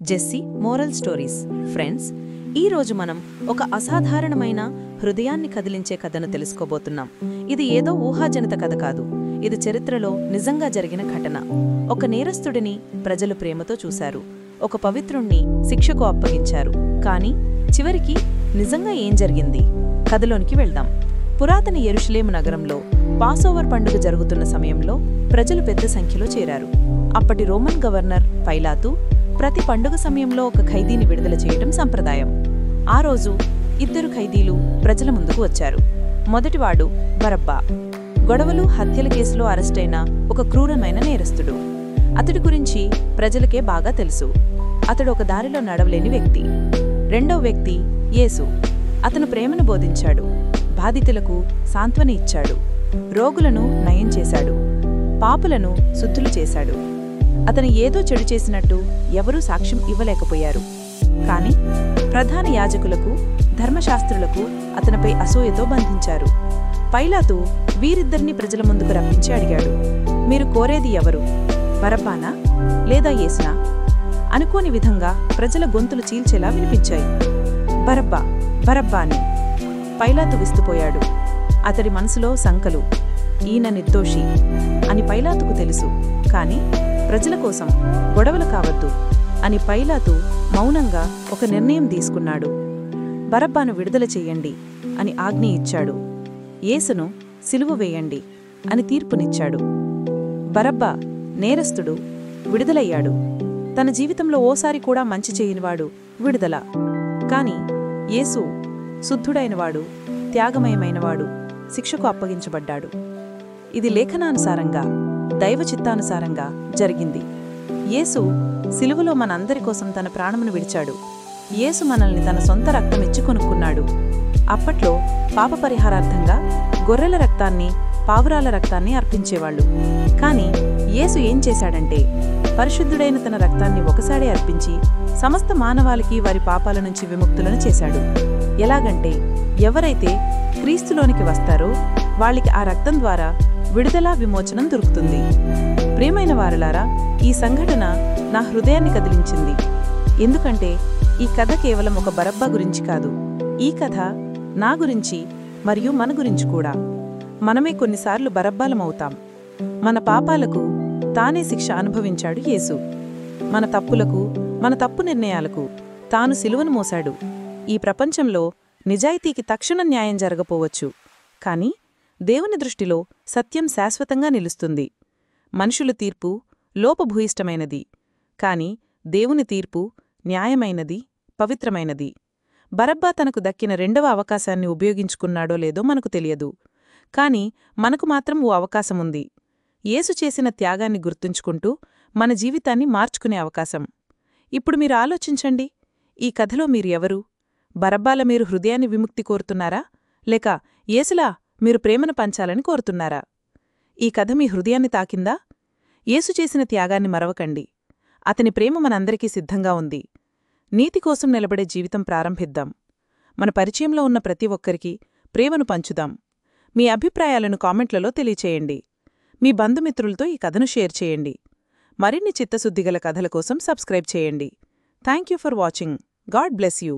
Jessie moral stories. Friends, ఈరోజు మనం ఒక అసాధారణమైన హృదయాన్ని కదిలించే కథను తెలుసుకోబోతున్నాం. ఇది ఏదో ఊహాజనిత కథ కాదు. ఇది చరిత్రలో నిజంగా జరిగిన ఘటన. ఒక నేరస్తుడిని ప్రజలు ప్రేమతో చూశారు. ఒక పవిత్రుణ్ణి శిక్షకు అప్పగించారు. కానీ చివరికి నిజంగా ఏం జరిగింది? కథలోనికి వెళ్దాం. పురాతన యెరూషలేము నగరంలో పాసోవర్ పండుగ జరుగుతున్న సమయంలో ప్రజలు పెద్ద సంఖ్యలో చేరారు. అప్పటి రోమన్ గవర్నర్ పైలాతు ప్రతి పండుగ సమయంలో ఒక ఖైదీని విడుదల చేయటం సంప్రదాయం. ఆ రోజు 2 ఖైదీలు ప్రజల ముందుకు వచ్చారు. మొదటివాడు బరబ్బా. గొడవలు, హత్యల కేసులో అరెస్టైన ఒక క్రూరమైన నేరస్తుడు. అతడి గురించి ప్రజలకే బాగా తెలుసు. అతడు ఒక దారిలో నడవలేని వ్యక్తి. రెండవ వ్యక్తి యేసు. అతను ప్రేమను బోధించాడు, బాధితులకు సాంత్వన ఇచ్చాడు, రోగులను నయం చేశాడు, పాపులను శుద్ధులు చేశాడు. అతను ఏదో చెడు చేసినట్టు ఎవరూ సాక్ష్యం ఇవ్వలేకపోయారు. కాని ప్రధాన యాజకులకు, ధర్మశాస్త్రులకు అతనిపై అసూయతో బంధించారు. పైలాతు వీరిద్దరినీ ప్రజల ముందుకు రప్పించి అడిగాడు, మీరు కోరేది ఎవరు? బరబ్బానా లేదా యేసునా? అనుకోని విధంగా ప్రజల గొంతులు చీల్చేలా వినిపించాయి. బరబ్బా, బరబ్బా అని. పైలాతు విస్తుపోయాడు. అతడి మనసులో సంకలు, ఈయన నిర్దోషి అని పైలాతుకు తెలుసు. కాని ప్రజల కోసం గొడవలు కావద్దు అని పైలాతు మౌనంగా ఒక నిర్ణయం తీసుకున్నాడు. బరబ్బాను విడుదల చెయ్యండి అని ఆజ్ఞ ఇచ్చాడు. యేసును సిలువ వేయండి అని తీర్పునిచ్చాడు. బరబ్బా నేరస్తుడు విడుదలయ్యాడు. తన జీవితంలో ఓసారి కూడా మంచి చేయనివాడు విడుదల. కాని యేసు శుద్ధుడైనవాడు, త్యాగమయమైనవాడు శిక్షకు అప్పగించబడ్డాడు. ఇది లేఖనానుసారంగా, దైవ చిత్తానుసారంగా జరిగింది. యేసు సిలువలో మనందరి కోసం తన ప్రాణమును విడిచాడు. యేసు మనల్ని తన సొంత రక్తమిచ్చి కొనుక్కున్నాడు. అప్పట్లో పాప పరిహారార్థంగా గొర్రెల రక్తాన్ని, పావురాల రక్తాన్ని అర్పించేవాళ్లు. కాని యేసు ఏం చేశాడంటే, పరిశుద్ధుడైన తన రక్తాన్ని ఒకసారి అర్పించి సమస్త మానవాళికి వారి పాపాల నుంచి విముక్తులను చేశాడు. ఎలాగంటే, ఎవరైతే క్రీస్తులోనికి వస్తారో వాళ్ళకి ఆ రక్తం ద్వారా విడుదల, విమోచనం దొరుకుతుంది. ప్రియమైన వారలారా, ఈ సంఘటన నా హృదయాన్ని కదిలించింది. ఎందుకంటే ఈ కథ కేవలం ఒక బరబ్బా గురించి కాదు. ఈ కథ నా గురించి మరియు మన గురించి కూడా. మనమే కొన్నిసార్లు బరబ్బాలమవుతాం. మన పాపాలకు తానే శిక్ష అనుభవించాడు యేసు. మన తప్పులకు, మన తప్పు నిర్ణయాలకు తాను సిలువను మోశాడు. ఈ ప్రపంచంలో నిజాయితీకి తక్షణ న్యాయం జరగపోవచ్చు. కాని దేవుని దృష్టిలో సత్యం శాశ్వతంగా నిలుస్తుంది. మనుషుల తీర్పు లోపభూయిష్టమైనది. కాని దేవుని తీర్పు న్యాయమైనది, పవిత్రమైనది. బరబ్బా తనకు దక్కిన రెండవ అవకాశాన్ని ఉపయోగించుకున్నాడో లేదో మనకు తెలియదు. కాని మనకు మాత్రం ఓ అవకాశముంది. యేసు చేసిన త్యాగాన్ని గుర్తుంచుకుంటూ మన జీవితాన్ని మార్చుకునే అవకాశం. ఇప్పుడు మీరు ఆలోచించండి, ఈ కథలో మీరు ఎవరు? బరబ్బాల మీరు హృదయాన్ని విముక్తి కోరుతున్నారా, లేక యేసులా మీరు ప్రేమను పంచాలని కోరుతున్నారా? ఈ కథ మీ హృదయాన్ని తాకిందా? యేసు చేసిన త్యాగాన్ని మరవకండి. అతని ప్రేమ మనందరికీ సిద్ధంగా ఉంది. నీతి కోసం నిలబడే జీవితం ప్రారంభిద్దాం. మన పరిచయంలో ఉన్న ప్రతి ఒక్కరికి ప్రేమను పంచుదాం. మీ అభిప్రాయాలను కామెంట్లలో తెలియచేయండి. మీ బంధుమిత్రులతో ఈ కథను షేర్ చేయండి. మరిన్ని చిత్తశుద్ధిగల కథల కోసం సబ్స్క్రైబ్ చేయండి. Thank you for watching. God bless you.